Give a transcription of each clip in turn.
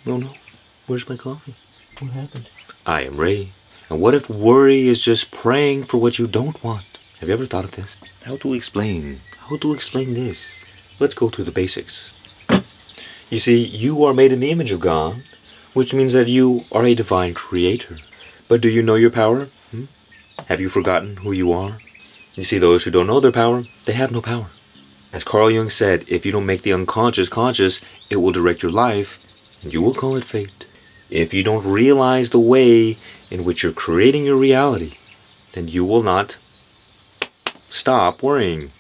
Oh no, where's my coffee? What happened? I am Ray. And what if worry is just praying for what you don't want? Have you ever thought of this? How to explain this? Let's go through the basics. You see, you are made in the image of God, which means that you are a divine creator. But do you know your power? Have you forgotten who you are? You see, those who don't know their power, they have no power. As Carl Jung said, if you don't make the unconscious conscious, it will direct your life, and you will call it fate. If you don't realize the way in which you're creating your reality, then you will not stop worrying.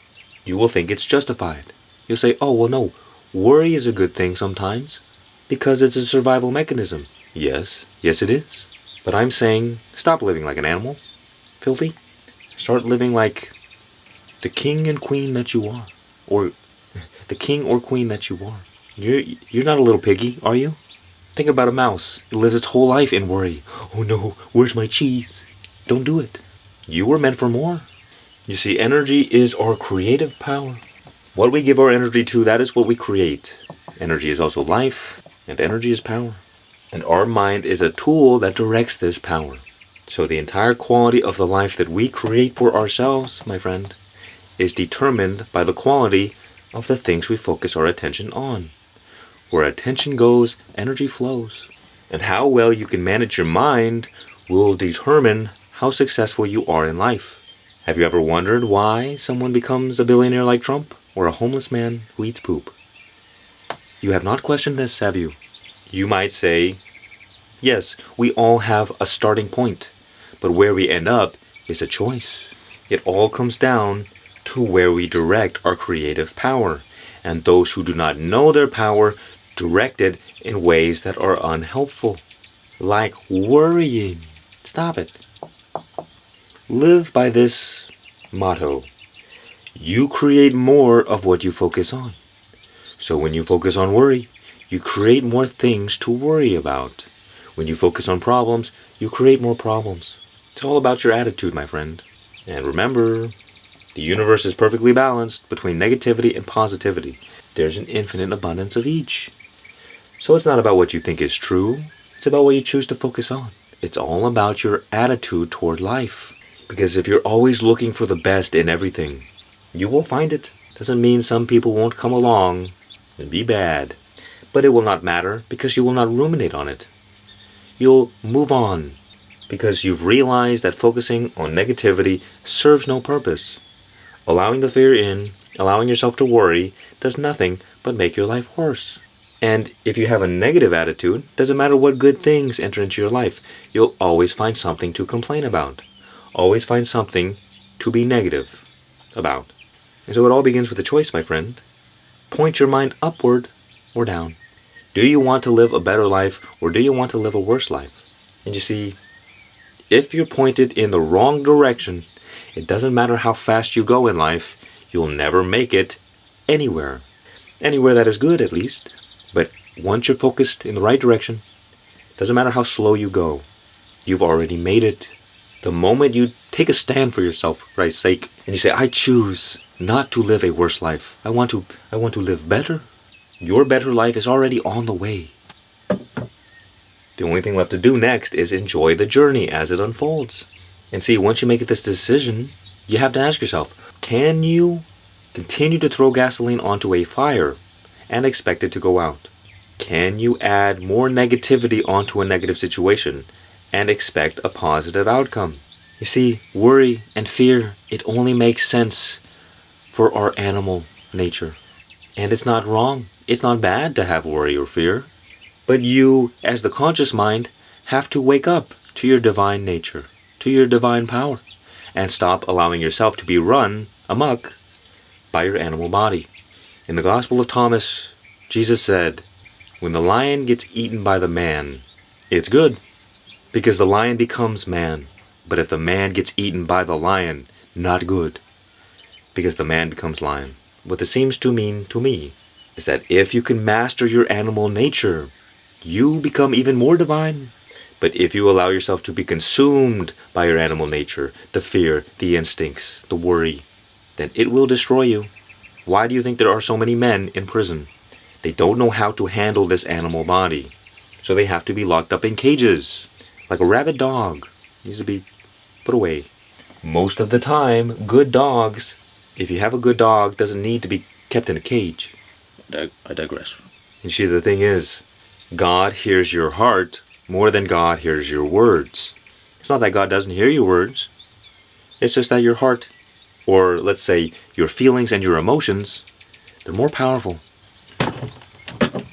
You will think it's justified. You'll say, oh, well, no, worry is a good thing sometimes because it's a survival mechanism. Yes, it is. But I'm saying, stop living like an animal. Filthy. Start living like the king and queen that you are. Or the king or queen that you are. You're not a little piggy, are you? Think about a mouse. It lives its whole life in worry. Oh no, where's my cheese? Don't do it. You were meant for more. You see, energy is our creative power. What we give our energy to, that is what we create. Energy is also life, and energy is power. And our mind is a tool that directs this power. So the entire quality of the life that we create for ourselves, my friend, is determined by the quality of the things we focus our attention on. Where attention goes, energy flows. And how well you can manage your mind will determine how successful you are in life. Have you ever wondered why someone becomes a billionaire like Trump or a homeless man who eats poop? You have not questioned this, have you? You might say, yes, we all have a starting point, but where we end up is a choice. It all comes down to where we direct our creative power, and those who do not know their power direct it in ways that are unhelpful, like worrying. Stop it. Live by this motto. You create more of what you focus on. So when you focus on worry, you create more things to worry about. When you focus on problems, you create more problems. It's all about your attitude, my friend. And remember, the universe is perfectly balanced between negativity and positivity. There's an infinite abundance of each. So it's not about what you think is true. It's about what you choose to focus on. It's all about your attitude toward life. Because if you're always looking for the best in everything, you will find it. Doesn't mean some people won't come along and be bad. But it will not matter because you will not ruminate on it. You'll move on because you've realized that focusing on negativity serves no purpose. Allowing the fear in, allowing yourself to worry, does nothing but make your life worse. And if you have a negative attitude, doesn't matter what good things enter into your life, you'll always find something to complain about. Always find something to be negative about. And so it all begins with a choice, my friend. Point your mind upward or down. Do you want to live a better life or do you want to live a worse life? And you see, if you're pointed in the wrong direction, it doesn't matter how fast you go in life, you'll never make it anywhere. Anywhere that is good, at least. But once you're focused in the right direction, doesn't matter how slow you go, you've already made it. The moment you take a stand for yourself, for Christ's sake, and you say, I choose not to live a worse life. I want to live better. Your better life is already on the way. The only thing left to do next is enjoy the journey as it unfolds. And see, once you make this decision, you have to ask yourself, can you continue to throw gasoline onto a fire and expect it to go out? Can you add more negativity onto a negative situation and expect a positive outcome? You see, worry and fear, it only makes sense for our animal nature. And it's not wrong. It's not bad to have worry or fear. But you, as the conscious mind, have to wake up to your divine nature, to your divine power, and stop allowing yourself to be run amok by your animal body. In the Gospel of Thomas, Jesus said, when the lion gets eaten by the man, it's good, because the lion becomes man. But if the man gets eaten by the lion, not good, because the man becomes lion. What this seems to mean to me is that if you can master your animal nature, you become even more divine. But if you allow yourself to be consumed by your animal nature, the fear, the instincts, the worry, then it will destroy you. Why do you think there are so many men in prison? They don't know how to handle this animal body. So they have to be locked up in cages. Like a rabid dog. Needs to be put away. Most of the time, good dogs, if you have a good dog, doesn't need to be kept in a cage. I digress. And see, the thing is, God hears your heart more than God hears your words. It's not that God doesn't hear your words. It's just that your heart, or let's say your feelings and your emotions, they're more powerful. I'm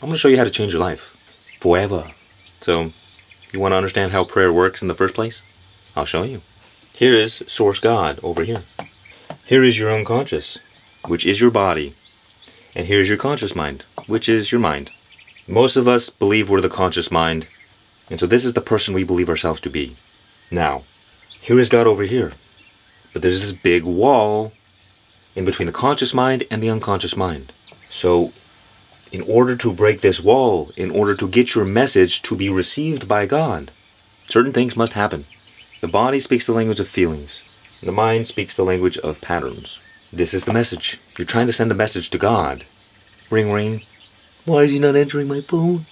going to show you how to change your life. Forever. So, you want to understand how prayer works in the first place? I'll show you. Here is Source God over here. Here is your unconscious, which is your body. And here's your conscious mind, which is your mind. Most of us believe we're the conscious mind, and so this is the person we believe ourselves to be. Now, here is God over here. But there's this big wall in between the conscious mind and the unconscious mind. So, in order to break this wall, in order to get your message to be received by God, certain things must happen. The body speaks the language of feelings. The mind speaks the language of patterns. This is the message. You're trying to send a message to God. Ring, ring. Why is he not answering my phone?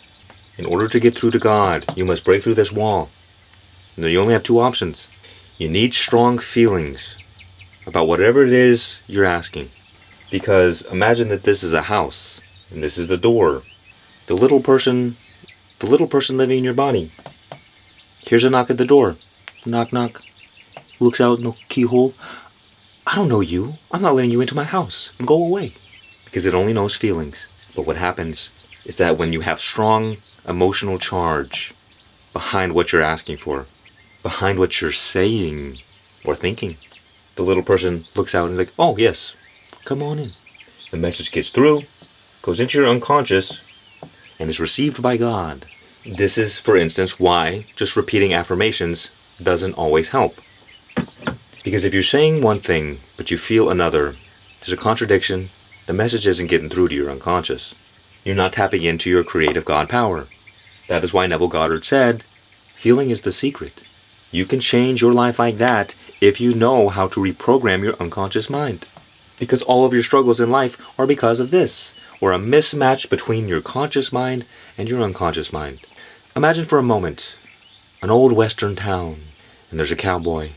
In order to get through to God, you must break through this wall. Now, you only have two options. You need strong feelings about whatever it is you're asking. Because imagine that this is a house, and this is the door. The little person living in your body. Here's a knock at the door. Knock, knock. Looks out in the keyhole. I don't know you. I'm not letting you into my house. Go away. Because it only knows feelings. But what happens is that when you have strong emotional charge behind what you're asking for, behind what you're saying or thinking, the little person looks out and like, oh yes, come on in. The message gets through, goes into your unconscious, and is received by God. This is, for instance, why just repeating affirmations doesn't always help. Because if you're saying one thing, but you feel another, there's a contradiction. The message isn't getting through to your unconscious. You're not tapping into your creative God power. That is why Neville Goddard said, feeling is the secret. You can change your life like that if you know how to reprogram your unconscious mind. Because all of your struggles in life are because of this, or a mismatch between your conscious mind and your unconscious mind. Imagine for a moment an old western town, and there's a cowboy,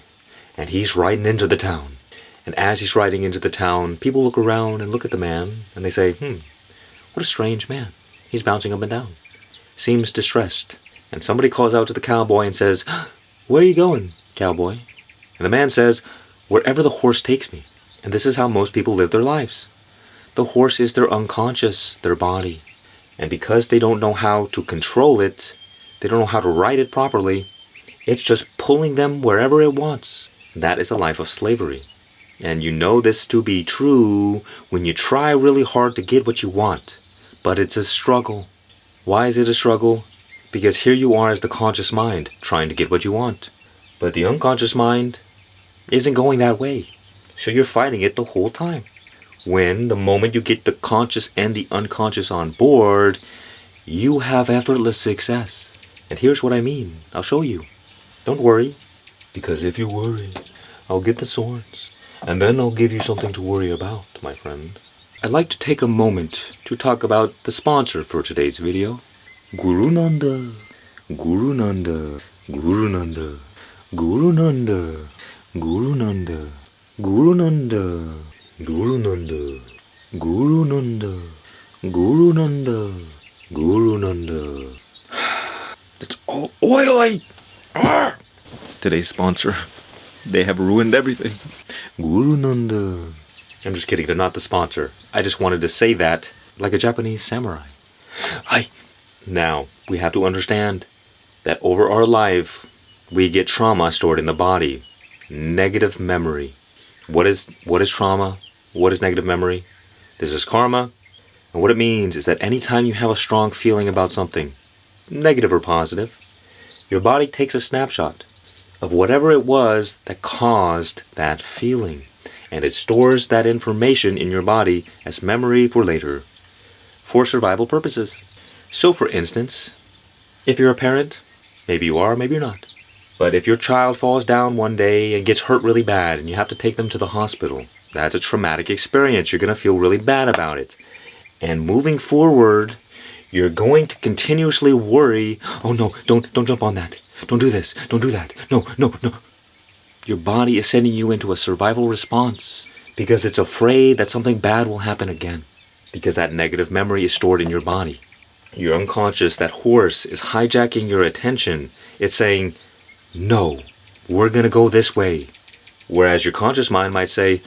and he's riding into the town. And as he's riding into the town, people look around and look at the man, and they say, what a strange man. He's bouncing up and down. Seems distressed. And somebody calls out to the cowboy and says, where are you going, cowboy? And the man says, wherever the horse takes me. And this is how most people live their lives. The horse is their unconscious, their body. And because they don't know how to control it, they don't know how to ride it properly, it's just pulling them wherever it wants. That is a life of slavery. And you know this to be true when you try really hard to get what you want. But it's a struggle. Why is it a struggle? Because here you are as the conscious mind trying to get what you want. But the unconscious mind isn't going that way. So you're fighting it the whole time. When the moment you get the conscious and the unconscious on board, you have effortless success. And here's what I mean. I'll show you. Don't worry. Because if you worry, I'll get the swords. And then I'll give you something to worry about, my friend. I'd like to take a moment to talk about the sponsor for today's video. Guru Nanda. Guru Nanda. Guru Nanda. Guru Nanda. Guru Nanda. Guru Nanda. Guru Nanda. Guru Nanda. Guru Nanda. Guru Nanda. It's all oily. Ah! Today's sponsor. They have ruined everything. Guru Nanda. I'm just kidding, they're not the sponsor. I just wanted to say that like a Japanese samurai. Hi. Now, we have to understand that over our life, we get trauma stored in the body. Negative memory. What is trauma? What is negative memory? This is karma. And what it means is that anytime you have a strong feeling about something, negative or positive, your body takes a snapshot of whatever it was that caused that feeling. And it stores that information in your body as memory for later, for survival purposes. So for instance, if you're a parent, maybe you are, maybe you're not. But if your child falls down one day and gets hurt really bad and you have to take them to the hospital, that's a traumatic experience. You're going to feel really bad about it. And moving forward, You're going to continuously worry, oh no, don't jump on that. Don't do this. Don't do that. No, no, no. Your body is sending you into a survival response because it's afraid that something bad will happen again. Because that negative memory is stored in your body. Your unconscious, that horse, is hijacking your attention. It's saying, no, we're going to go this way. Whereas your conscious mind might say,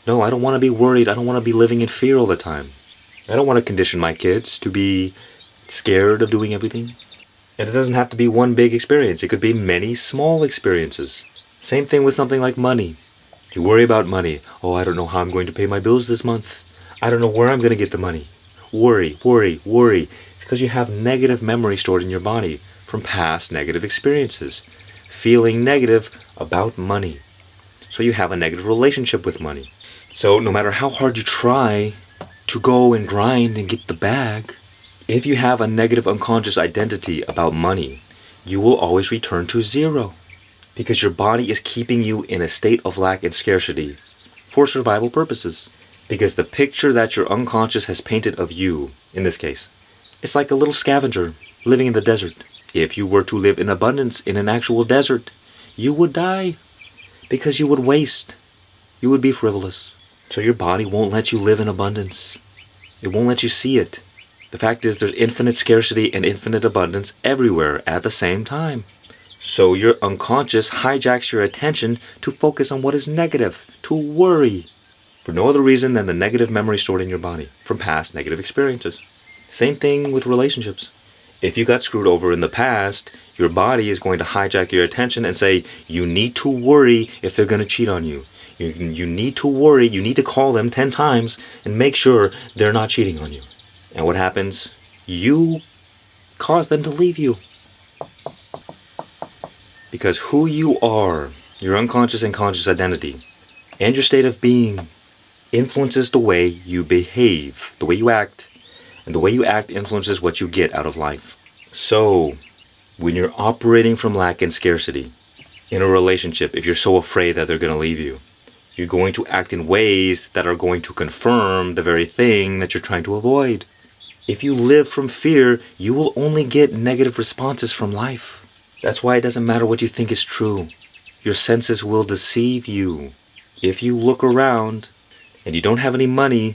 no, I don't want to be worried. I don't want to be living in fear all the time. I don't want to condition my kids to be scared of doing everything. And it doesn't have to be one big experience. It could be many small experiences. Same thing with something like money. You worry about money. Oh, I don't know how I'm going to pay my bills this month. I don't know where I'm going to get the money. Worry, worry, worry. It's because you have negative memory stored in your body from past negative experiences. Feeling negative about money. So you have a negative relationship with money. So no matter how hard you try to go and grind and get the bag, if you have a negative unconscious identity about money, you will always return to zero. Because your body is keeping you in a state of lack and scarcity for survival purposes. Because the picture that your unconscious has painted of you, in this case, it's like a little scavenger living in the desert. If you were to live in abundance in an actual desert, you would die. Because you would waste. You would be frivolous. So your body won't let you live in abundance. It won't let you see it. The fact is there's infinite scarcity and infinite abundance everywhere at the same time. So your unconscious hijacks your attention to focus on what is negative, to worry, for no other reason than the negative memory stored in your body from past negative experiences. Same thing with relationships. If you got screwed over in the past, your body is going to hijack your attention and say, you need to worry if they're going to cheat on you. You need to worry, you need to call them 10 times and make sure they're not cheating on you. And what happens? You cause them to leave you. Because who you are, your unconscious and conscious identity, and your state of being influences the way you behave, the way you act. And the way you act influences what you get out of life. So, when you're operating from lack and scarcity, in a relationship, if you're so afraid that they're going to leave you, you're going to act in ways that are going to confirm the very thing that you're trying to avoid. If you live from fear, you will only get negative responses from life. That's why it doesn't matter what you think is true. Your senses will deceive you. If you look around and you don't have any money,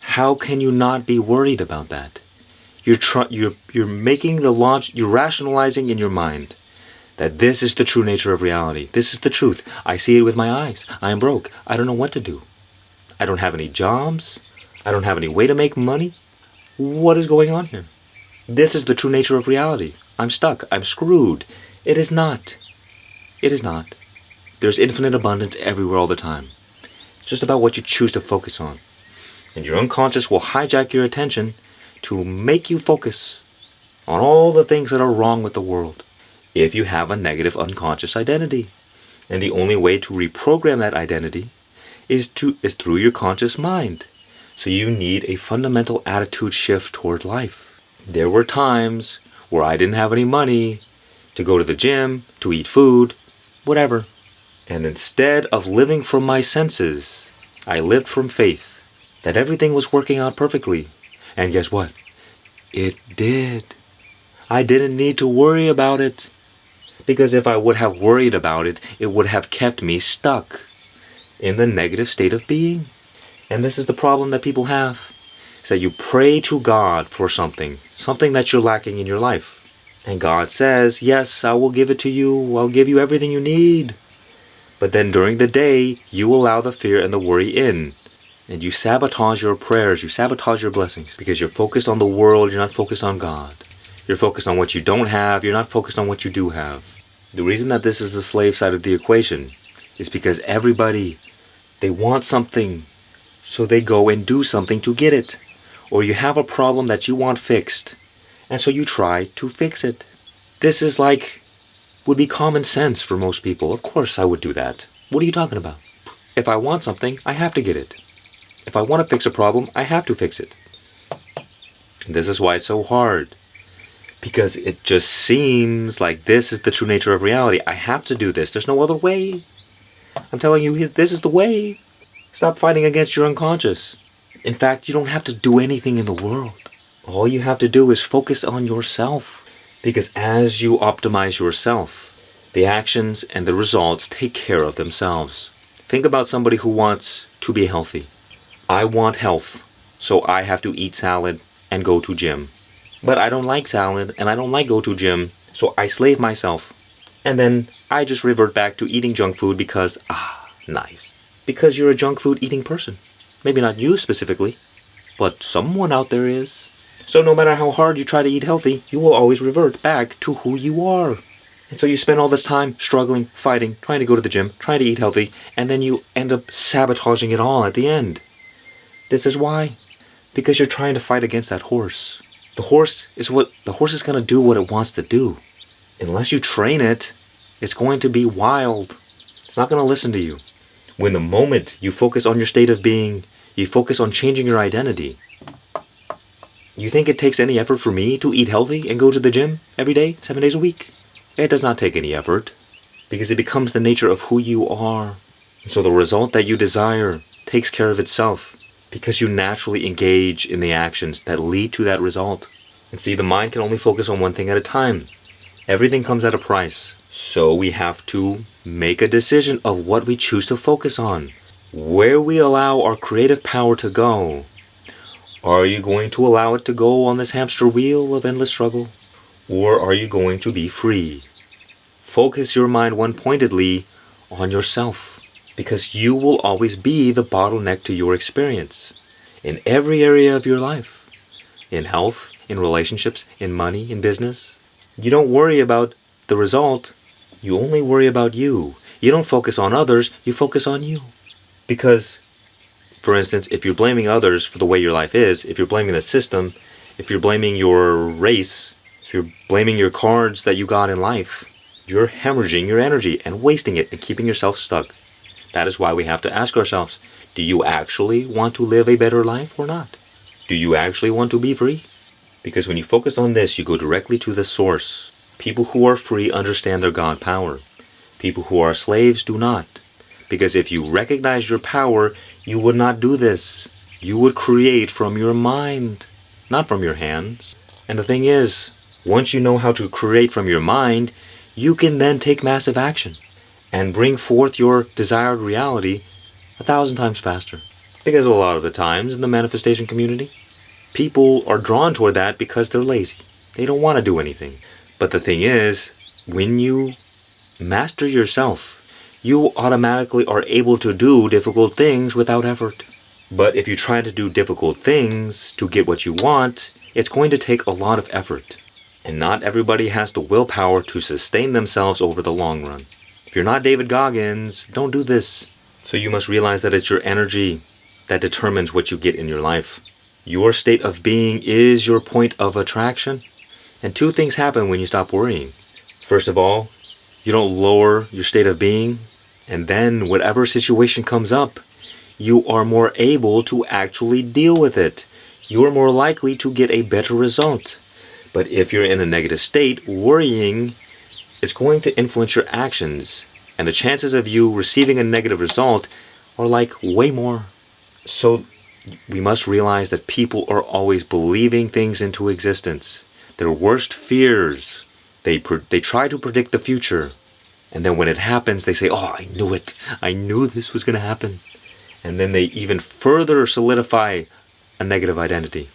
how can you not be worried about that? You're making the launch, you're rationalizing in your mind that this is the true nature of reality. This is the truth. I see it with my eyes. I am broke. I don't know what to do. I don't have any jobs. I don't have any way to make money. What is going on here? This is the true nature of reality. I'm stuck. I'm screwed. It is not. It is not. There's infinite abundance everywhere all the time. It's just about what you choose to focus on. And your unconscious will hijack your attention to make you focus on all the things that are wrong with the world if you have a negative unconscious identity. And the only way to reprogram that identity is through your conscious mind. So you need a fundamental attitude shift toward life. There were times where I didn't have any money to go to the gym, to eat food, whatever. And instead of living from my senses, I lived from faith that everything was working out perfectly. And guess what? It did. I didn't need to worry about it. Because if I would have worried about it, it would have kept me stuck in the negative state of being. And this is the problem that people have. Is that you pray to God for something that you're lacking in your life. And God says, yes, I will give it to you. I'll give you everything you need. But then during the day, you allow the fear and the worry in. And you sabotage your prayers, you sabotage your blessings. Because you're focused on the world, you're not focused on God. You're focused on what you don't have, you're not focused on what you do have. The reason that this is the slave side of the equation is because everybody, they want something. So they go and do something to get it. Or you have a problem that you want fixed. And so you try to fix it. This is would be common sense for most people. Of course I would do that. What are you talking about? If I want something, I have to get it. If I want to fix a problem, I have to fix it. And this is why it's so hard. Because it just seems like this is the true nature of reality. I have to do this. There's no other way. I'm telling you, this is the way. Stop fighting against your unconscious. In fact, you don't have to do anything in the world. All you have to do is focus on yourself. Because as you optimize yourself, the actions and the results take care of themselves. Think about somebody who wants to be healthy. I want health, so I have to eat salad and go to gym. But I don't like salad and I don't like go to gym, so I slave myself. And then I just revert back to eating junk food because, nice. Because you're a junk food eating person. Maybe not you specifically, but someone out there is. So no matter how hard you try to eat healthy, you will always revert back to who you are. And so you spend all this time struggling, fighting, trying to go to the gym, trying to eat healthy, and then you end up sabotaging it all at the end. This is why. Because you're trying to fight against that horse. The horse is going to do what it wants to do. Unless you train it, it's going to be wild. It's not going to listen to you. When the moment you focus on your state of being, you focus on changing your identity. You think it takes any effort for me to eat healthy and go to the gym every day, 7 days a week? It does not take any effort, because it becomes the nature of who you are. So the result that you desire takes care of itself, because you naturally engage in the actions that lead to that result. And see, the mind can only focus on one thing at a time. Everything comes at a price. So we have to make a decision of what we choose to focus on, where we allow our creative power to go. Are you going to allow it to go on this hamster wheel of endless struggle? Or are you going to be free? Focus your mind one-pointedly on yourself, because you will always be the bottleneck to your experience in every area of your life. In health, in relationships, in money, in business. You don't worry about the result. You only worry about you. You don't focus on others, you focus on you. Because, for instance, if you're blaming others for the way your life is, if you're blaming the system, if you're blaming your race, if you're blaming your cards that you got in life, you're hemorrhaging your energy and wasting it and keeping yourself stuck. That is why we have to ask ourselves, do you actually want to live a better life or not? Do you actually want to be free? Because when you focus on this, you go directly to the source. People who are free understand their God power. People who are slaves do not. Because if you recognize your power, you would not do this. You would create from your mind, not from your hands. And the thing is, once you know how to create from your mind, you can then take massive action and bring forth your desired reality 1,000 times faster. Because a lot of the times in the manifestation community, people are drawn toward that because they're lazy. They don't want to do anything. But the thing is, when you master yourself, you automatically are able to do difficult things without effort. But if you try to do difficult things to get what you want, it's going to take a lot of effort. And not everybody has the willpower to sustain themselves over the long run. If you're not David Goggins, don't do this. So you must realize that it's your energy that determines what you get in your life. Your state of being is your point of attraction. And two things happen when you stop worrying. First of all, you don't lower your state of being. And then whatever situation comes up, you are more able to actually deal with it. You are more likely to get a better result. But if you're in a negative state, worrying is going to influence your actions. And the chances of you receiving a negative result are like way more. So we must realize that people are always believing things into existence. Their worst fears, they try to predict the future. And then when it happens, they say, oh, I knew it. I knew this was going to happen. And then they even further solidify a negative identity,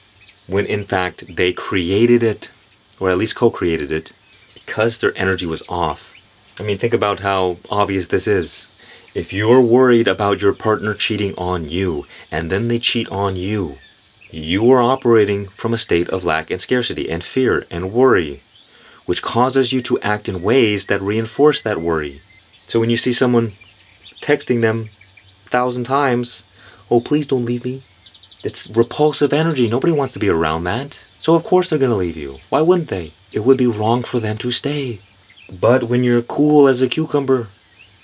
when in fact they created it, or at least co-created it, because their energy was off. I mean, think about how obvious this is. If you're worried about your partner cheating on you, and then they cheat on you, you are operating from a state of lack and scarcity and fear and worry, which causes you to act in ways that reinforce that worry. So when you see someone texting them 1,000 times, oh, please don't leave me, it's repulsive energy. Nobody wants to be around that. So of course they're going to leave you. Why wouldn't they? It would be wrong for them to stay. But when you're cool as a cucumber,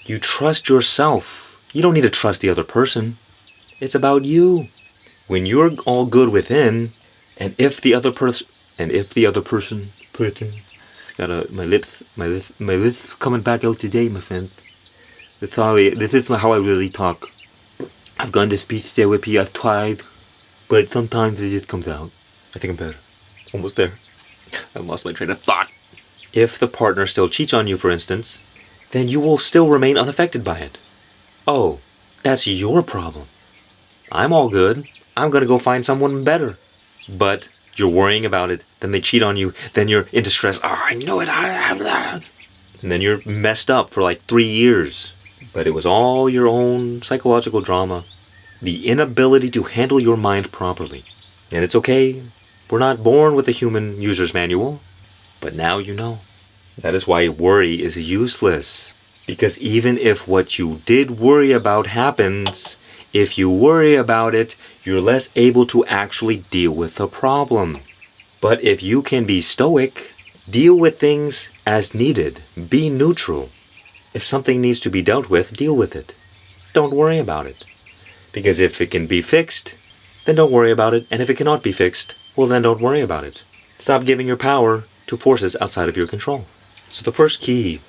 you trust yourself. You don't need to trust the other person. It's about you. When you're all good within, and if the other person, got my lips coming back out today, my friend. Sorry, this is how I really talk. I've gone to speech therapy, I've tried, but sometimes it just comes out. I think I'm better. Almost there. I lost my train of thought. If the partner still cheats on you, for instance, then you will still remain unaffected by it. Oh, that's your problem. I'm all good. I'm gonna go find someone better. But you're worrying about it, then they cheat on you, then you're in distress. Oh, I know it. And then you're messed up for like 3 years. But it was all your own psychological drama. The inability to handle your mind properly. And it's okay. We're not born with a human user's manual. But now you know. That is why worry is useless. Because even if what you did worry about happens, if you worry about it, you're less able to actually deal with the problem. But if you can be stoic, deal with things as needed, be neutral. If something needs to be dealt with, deal with it. Don't worry about it. Because if it can be fixed, then don't worry about it. And if it cannot be fixed, well then don't worry about it. Stop giving your power to forces outside of your control. So the first key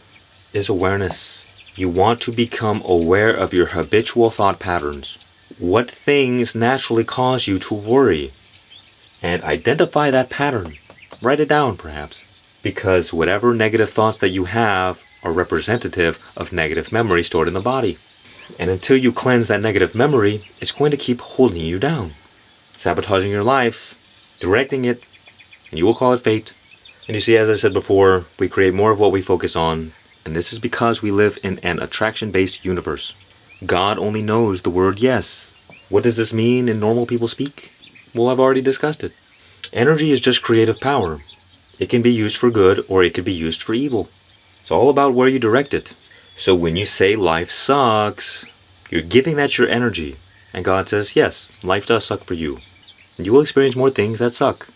is awareness. You want to become aware of your habitual thought patterns. What things naturally cause you to worry? And identify that pattern. Write it down, perhaps. Because whatever negative thoughts that you have are representative of negative memory stored in the body. And until you cleanse that negative memory, it's going to keep holding you down. Sabotaging your life, directing it, and you will call it fate. And you see, as I said before, we create more of what we focus on. And this is because we live in an attraction-based universe. God only knows the word yes. What does this mean in normal people speak? Well, I've already discussed it. Energy is just creative power. It can be used for good or it can be used for evil. It's all about where you direct it. So when you say life sucks, you're giving that your energy. And God says, yes, life does suck for you. And you will experience more things that suck.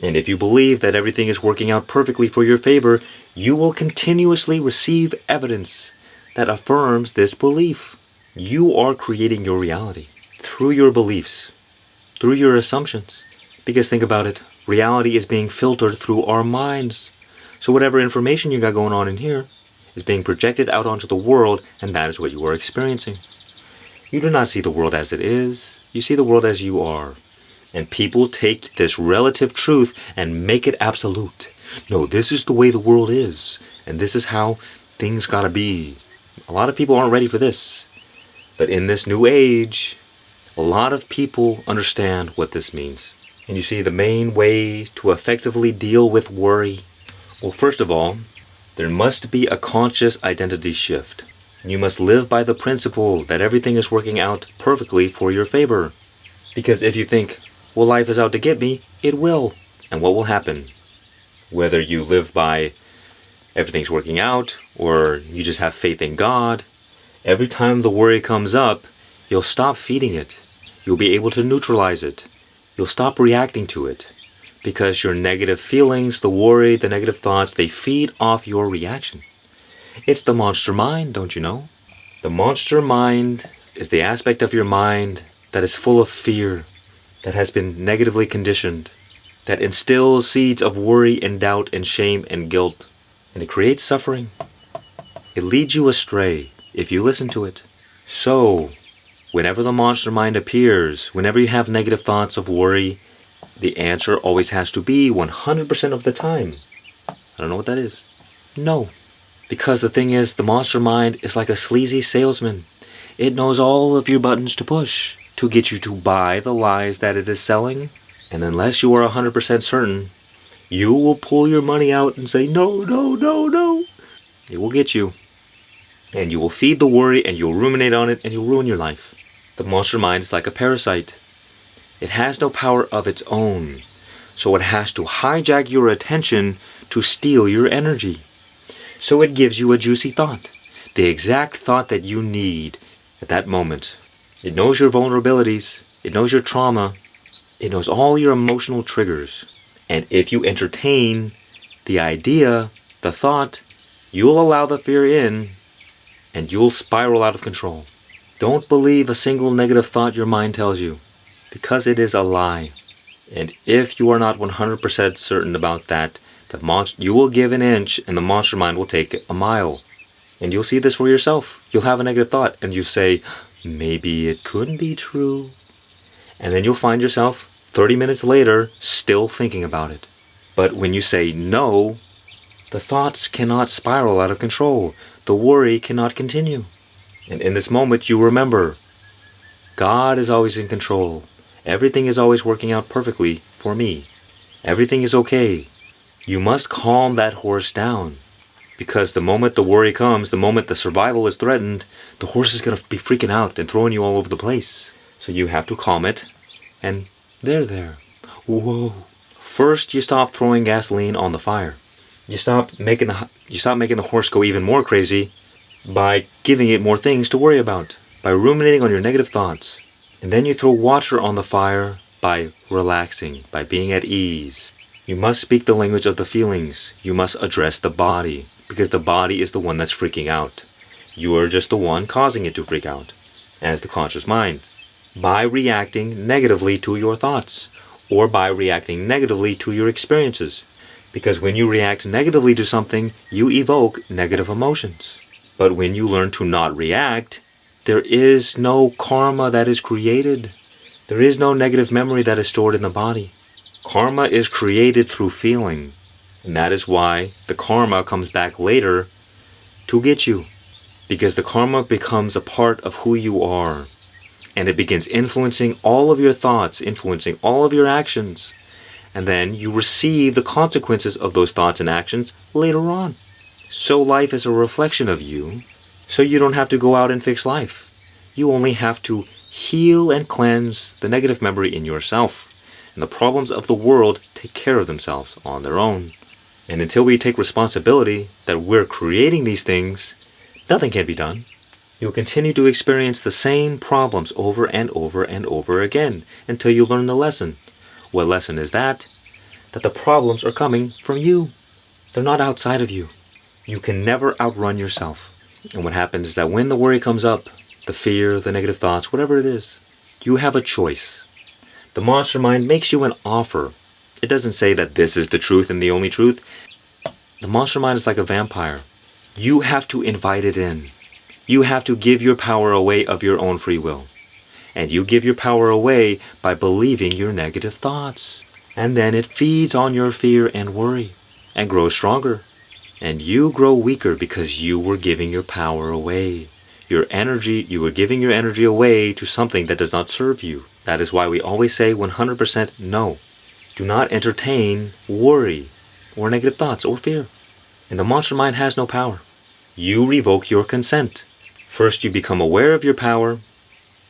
And if you believe that everything is working out perfectly for your favor, you will continuously receive evidence that affirms this belief. You are creating your reality through your beliefs, through your assumptions. Because think about it, reality is being filtered through our minds. So whatever information you got going on in here is being projected out onto the world, and that is what you are experiencing. You do not see the world as it is, you see the world as you are. And people take this relative truth and make it absolute. No, this is the way the world is, and this is how things gotta be. A lot of people aren't ready for this. But in this new age, a lot of people understand what this means. And you see, the main way to effectively deal with worry, well, first of all, there must be a conscious identity shift. You must live by the principle that everything is working out perfectly for your favor. Because if you think, well, life is out to get me, it will. And what will happen? Whether you live by everything's working out, or you just have faith in God, every time the worry comes up, you'll stop feeding it. You'll be able to neutralize it. You'll stop reacting to it. Because your negative feelings, the worry, the negative thoughts, they feed off your reaction. It's the monster mind, don't you know? The monster mind is the aspect of your mind that is full of fear, that has been negatively conditioned, that instills seeds of worry and doubt and shame and guilt. And it creates suffering. It leads you astray if you listen to it. So, whenever the monster mind appears, whenever you have negative thoughts of worry, the answer always has to be 100% of the time. I don't know what that is. No. Because the thing is, the monster mind is like a sleazy salesman. It knows all of your buttons to push to get you to buy the lies that it is selling. And unless you are 100% certain, you will pull your money out and say, no, no, no, no. It will get you. And you will feed the worry and you'll ruminate on it and you'll ruin your life. The monster mind is like a parasite. It has no power of its own. So it has to hijack your attention to steal your energy. So it gives you a juicy thought. The exact thought that you need at that moment. It knows your vulnerabilities. It knows your trauma. It knows all your emotional triggers. And if you entertain the idea, the thought, you'll allow the fear in and you'll spiral out of control. Don't believe a single negative thought your mind tells you, because it is a lie. And if you are not 100% certain about that, you will give an inch and the monster mind will take a mile. And you'll see this for yourself. You'll have a negative thought and you say, maybe it could be true. And then you'll find yourself 30 minutes later still thinking about it. But when you say no, the thoughts cannot spiral out of control. The worry cannot continue. And in this moment, you remember, God is always in control. Everything is always working out perfectly for me. Everything is okay. You must calm that horse down. Because the moment the worry comes, the moment the survival is threatened, the horse is going to be freaking out and throwing you all over the place. So you have to calm it. And there. Whoa. First, you stop throwing gasoline on the fire. You stop making the horse go even more crazy by giving it more things to worry about, by ruminating on your negative thoughts. And then you throw water on the fire by relaxing, by being at ease. You must speak the language of the feelings. You must address the body, because the body is the one that's freaking out. You are just the one causing it to freak out, as the conscious mind, by reacting negatively to your thoughts, or by reacting negatively to your experiences. Because when you react negatively to something, you evoke negative emotions. But when you learn to not react, there is no karma that is created. There is no negative memory that is stored in the body. Karma is created through feeling. And that is why the karma comes back later to get you. Because the karma becomes a part of who you are. And it begins influencing all of your thoughts, influencing all of your actions. And then you receive the consequences of those thoughts and actions later on. So life is a reflection of you. So you don't have to go out and fix life. You only have to heal and cleanse the negative memory in yourself. And the problems of the world take care of themselves on their own. And until we take responsibility that we're creating these things, nothing can be done. You'll continue to experience the same problems over and over and over again until you learn the lesson. What lesson is that? That the problems are coming from you. They're not outside of you. You can never outrun yourself. And what happens is that when the worry comes up, the fear, the negative thoughts, whatever it is, you have a choice. The monster mind makes you an offer. It doesn't say that this is the truth and the only truth. The monster mind is like a vampire. You have to invite it in. You have to give your power away of your own free will. And you give your power away by believing your negative thoughts. And then it feeds on your fear and worry and grows stronger. And you grow weaker because you were giving your power away. You were giving your energy away to something that does not serve you. That is why we always say 100% no. Do not entertain worry or negative thoughts or fear. And the monster mind has no power. You revoke your consent. First, you become aware of your power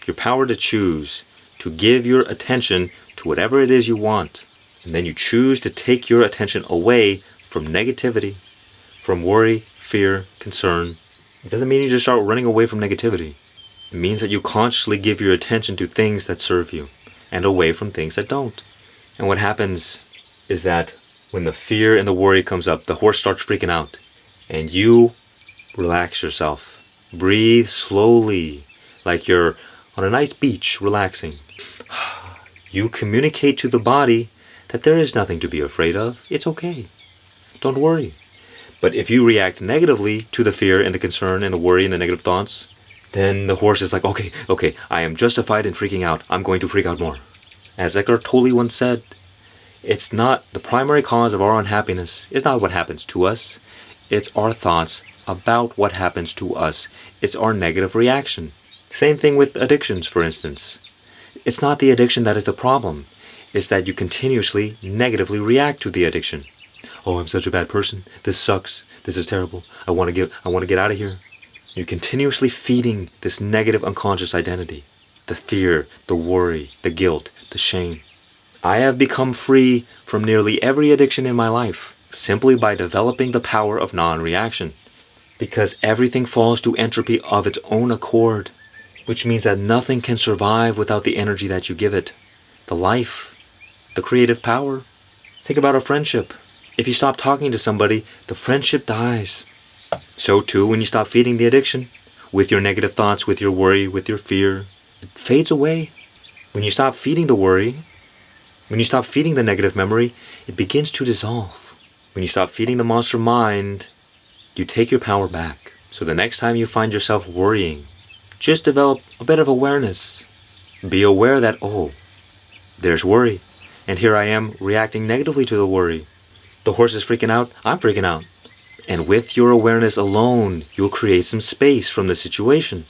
to choose, to give your attention to whatever it is you want. And then you choose to take your attention away from negativity, from worry, fear, concern. It doesn't mean you just start running away from negativity. It means that you consciously give your attention to things that serve you and away from things that don't. And what happens is that when the fear and the worry comes up, the horse starts freaking out. And you relax yourself. Breathe slowly, like you're on a nice beach relaxing. You communicate to the body that there is nothing to be afraid of. It's okay. Don't worry. But if you react negatively to the fear and the concern and the worry and the negative thoughts, then the horse is like, okay, I am justified in freaking out. I'm going to freak out more. As Eckhart Tolle once said, it's not the primary cause of our unhappiness. It's not what happens to us. It's our thoughts about what happens to us. It's our negative reaction. Same thing with addictions, for instance. It's not the addiction that is the problem. It's that you continuously negatively react to the addiction. Oh, I'm such a bad person. This sucks. This is terrible. I want to get out of here. You're continuously feeding this negative unconscious identity. The fear, the worry, the guilt, the shame. I have become free from nearly every addiction in my life simply by developing the power of non-reaction. Because everything falls to entropy of its own accord, which means that nothing can survive without the energy that you give it. The life, the creative power. Think about a friendship. If you stop talking to somebody, the friendship dies. So too, when you stop feeding the addiction, with your negative thoughts, with your worry, with your fear, it fades away. When you stop feeding the worry, when you stop feeding the negative memory, it begins to dissolve. When you stop feeding the monster mind, you take your power back. So the next time you find yourself worrying, just develop a bit of awareness. Be aware that, oh, there's worry, and here I am reacting negatively to the worry. The horse is freaking out. I'm freaking out. And with your awareness alone, you'll create some space from the situation.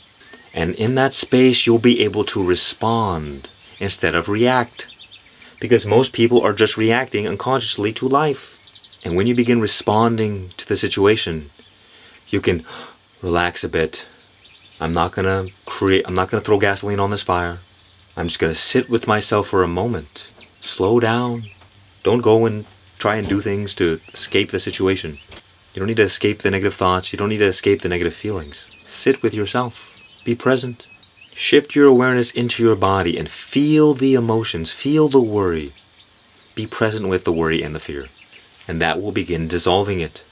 And in that space, you'll be able to respond instead of react. Because most people are just reacting unconsciously to life. And when you begin responding to the situation, you can relax a bit. I'm not gonna throw gasoline on this fire. I'm just gonna sit with myself for a moment. Slow down. Don't go and try and do things to escape the situation. You don't need to escape the negative thoughts. You don't need to escape the negative feelings. Sit with yourself. Be present. Shift your awareness into your body and feel the emotions. Feel the worry. Be present with the worry and the fear. And that will begin dissolving it.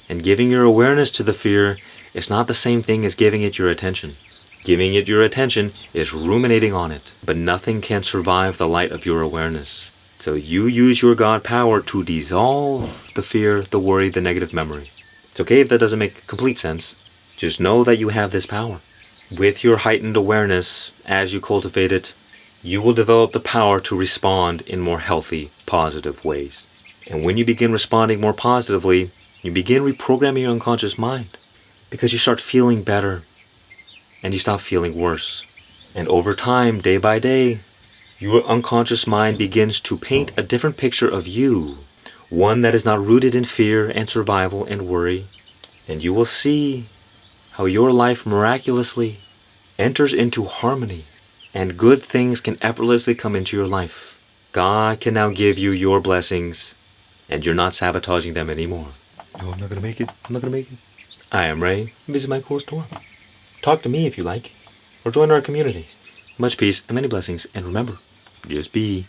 And giving your awareness to the fear is not the same thing as giving it your attention. Giving it your attention is ruminating on it. But nothing can survive the light of your awareness. So you use your God power to dissolve the fear, the worry, the negative memory. It's okay if that doesn't make complete sense. Just know that you have this power. With your heightened awareness, as you cultivate it, you will develop the power to respond in more healthy, positive ways. And when you begin responding more positively, you begin reprogramming your unconscious mind. Because you start feeling better and you stop feeling worse. And over time, day by day, your unconscious mind begins to paint a different picture of you. One that is not rooted in fear and survival and worry. And you will see how your life miraculously enters into harmony. And good things can effortlessly come into your life. God can now give you your blessings. And you're not sabotaging them anymore. Oh, I'm not going to make it. I'm not going to make it. I am Ray. Visit my cool store. Talk to me if you like. Or join our community. Much peace and many blessings. And remember, just be.